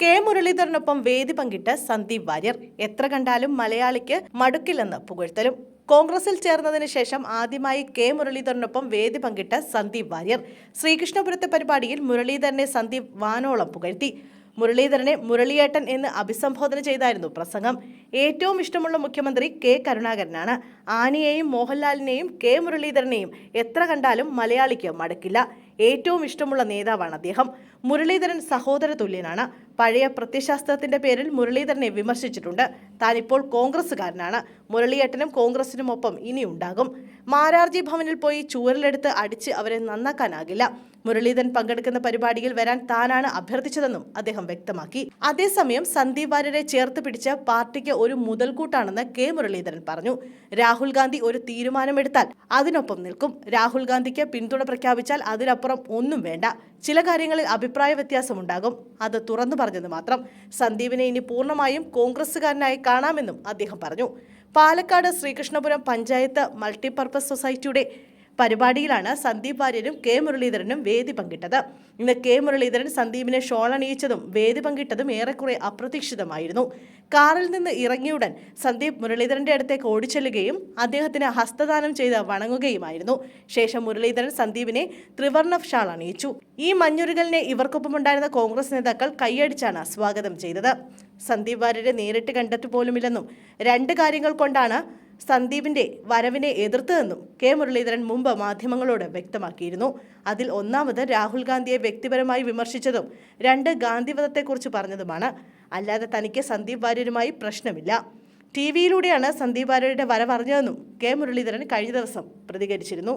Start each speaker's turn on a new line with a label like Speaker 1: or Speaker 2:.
Speaker 1: K മുരളീധരനൊപ്പം വേദി പങ്കിട്ട് സന്ദീപ് വാര്യർ. എത്ര കണ്ടാലും മലയാളിക്ക് മടുക്കില്ലെന്ന് പുകഴ്ത്തലും. കോൺഗ്രസിൽ ചേർന്നതിന് ശേഷം ആദ്യമായി കെ മുരളീധരനൊപ്പം വേദി പങ്കിട്ട സന്ദീപ് വാര്യർ. ശ്രീകൃഷ്ണപുരത്തെ പരിപാടിയിൽ മുരളീധരനെ സന്ദീപ് വാനോളം പുകഴ്ത്തി. മുരളീധരനെ മുരളിയേട്ടൻ എന്ന് അഭിസംബോധന ചെയ്തായിരുന്നു പ്രസംഗം. ഏറ്റവും ഇഷ്ടമുള്ള മുഖ്യമന്ത്രി കെ കരുണാകരനാണ്. ആനിയെയും മോഹൻലാലിനെയും കെ മുരളീധരനെയും എത്ര കണ്ടാലും മലയാളിക്ക് മടുക്കില്ല. ഏറ്റവും ഇഷ്ടമുള്ള നേതാവാണ് അദ്ദേഹം. മുരളീധരൻ സഹോദര തുല്യനാണ്. പഴയ പ്രത്യയശാസ്ത്രത്തിന്റെ പേരിൽ മുരളീധരനെ വിമർശിച്ചിട്ടുണ്ട്. താനിപ്പോൾ കോൺഗ്രസുകാരനാണ്. മുരളിയേട്ടനും കോൺഗ്രസിനുമൊപ്പം ഇനിയുണ്ടാകും. മാരാർജി ഭവനിൽ പോയി ചൂരലെടുത്ത് അടിച്ച് അവരെ നന്നാക്കാനാകില്ല. മുരളീധരൻ പങ്കെടുക്കുന്ന പരിപാടിയിൽ വരാൻ താനാണ് അഭ്യർത്ഥിച്ചതെന്നും അദ്ദേഹം വ്യക്തമാക്കി. അതേസമയം സന്ദീപ് വാര്യരെ ചേർത്ത് പിടിച്ച് പാർട്ടിക്ക് ഒരു മുതൽക്കൂട്ടാണെന്ന് കെ മുരളീധരൻ പറഞ്ഞു. രാഹുൽ ഗാന്ധി ഒരു തീരുമാനമെടുത്താൽ അതിനൊപ്പം നിൽക്കും. രാഹുൽ ഗാന്ധിക്ക് പിന്തുണ പ്രഖ്യാപിച്ചാൽ അതിനപ്പുറം ഒന്നും വേണ്ട. ചില കാര്യങ്ങളിൽ അഭിപ്രായ വ്യത്യാസമുണ്ടാകും. അത് തുറന്നു പറഞ്ഞത് മാത്രം. സന്ദീപിനെ ഇനി പൂർണ്ണമായും കോൺഗ്രസുകാരനായി കാണാമെന്നും അദ്ദേഹം പറഞ്ഞു. പാലക്കാട് ശ്രീകൃഷ്ണപുരം പഞ്ചായത്ത് മൾട്ടിപർപ്പസ് സൊസൈറ്റിയുടെ പരിപാടിയിലാണ് സന്ദീപ് വാര്യരും കെ മുരളീധരനും വേദി പങ്കിട്ടത്. ഇന്ന് കെ മുരളീധരൻ സന്ദീപിനെ ഷോൾ അണിയിച്ചതും വേദി പങ്കിട്ടതും ഏറെക്കുറെ അപ്രതീക്ഷിതമായിരുന്നു. കാറിൽ നിന്ന് ഇറങ്ങിയുടൻ സന്ദീപ് മുരളീധരന്റെ അടുത്തേക്ക് ഓടിച്ചെല്ലുകയും അദ്ദേഹത്തിന് ഹസ്തദാനം ചെയ്ത് വണങ്ങുകയുമായിരുന്നു. ശേഷം മുരളീധരൻ സന്ദീപിനെ ത്രിവർണ്ണ ഷാൾ അണിയിച്ചു. ഈ മഞ്ഞുരുകലിനെ ഇവർക്കൊപ്പമുണ്ടായിരുന്ന കോൺഗ്രസ് നേതാക്കൾ കൈയടിച്ചാണ് സ്വാഗതം ചെയ്തത്. സന്ദീപ് വാര്യരെ നേരിട്ട് കണ്ടിട്ട് പോലുമില്ലെന്നും 2 കാര്യങ്ങൾ കൊണ്ടാണ് സന്ദീപിന്റെ വരവിനെ എതിർത്തതെന്നും കെ മുരളീധരൻ മുമ്പ് മാധ്യമങ്ങളോട് വ്യക്തമാക്കിയിരുന്നു. അതിൽ ഒന്നാമത് രാഹുൽ ഗാന്ധിയെ വ്യക്തിപരമായി വിമർശിച്ചതും 2 ഗാന്ധിവധത്തെക്കുറിച്ച് പറഞ്ഞതുമാണ്. അല്ലാതെ തനിക്ക് സന്ദീപ് വാര്യരുമായി പ്രശ്നമില്ല. ടിവിയിലൂടെയാണ് സന്ദീപ് വാര്യരുടെ വരവറിഞ്ഞതെന്നും കെ മുരളീധരൻ കഴിഞ്ഞ ദിവസം പ്രതികരിച്ചിരുന്നു.